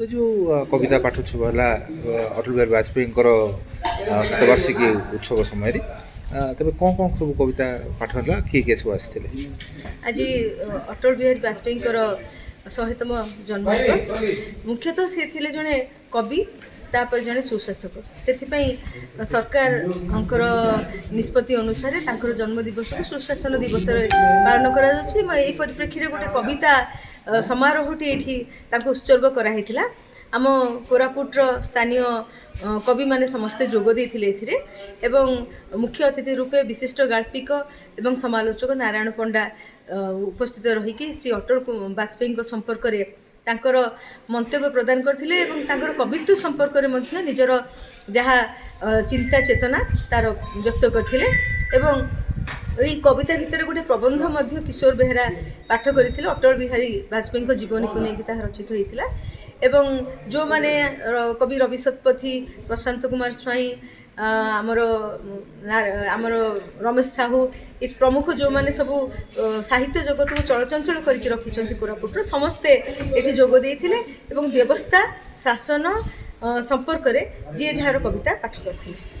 जो कविता पाठोत्सव है अटल बिहारी वाजपेयी शतवार्षिकी उत्सव समय तेज कौन कौन सब कविता पाठ है किए किए सब आसते आज अटल बिहारी वाजपेयी 100तम जन्मदिवस मुख्यतः से थे जड़े कवि तापर जड़े सुशासक से सरकार निष्पत्ति अनुसार जन्मदिवस को सुशासन दिवस पालन कर परिप्रेक्षी गोटे कविता समारोहटी ये उत्सर्ग कराई आम कोरापुटर स्थानीय कवि माने समस्ते जोग देते एवं मुख्य अतिथि रूपे विशिष्ट गाल्पिक एवं समालोचक नारायण पंडा उपस्थित रहीकि श्री अटल वाजपेयी संपर्क में तांकर मंतव्य प्रदान करथिले एवं तांकर कवित्व संपर्क में निजर जहाँ चिंता चेतना तार व्यक्त करथिले एवं यही कविता भितर गोटे प्रबंध मध्य किशोर बेहेरा पाठ करते अटल बिहारी वाजपेयी जीवनी को लेकिन रचित होता एवं जो माने कवि रवि शतपथी प्रशांत कुमार स्वाई आमर रमेश साहू ये प्रमुख जो माने सब साहित्य जगत को चलचंचल करके रखी कोरापुटर समस्ते ये जोग देते व्यवस्था शासन संपर्क में जी जार कविता पाठ करते।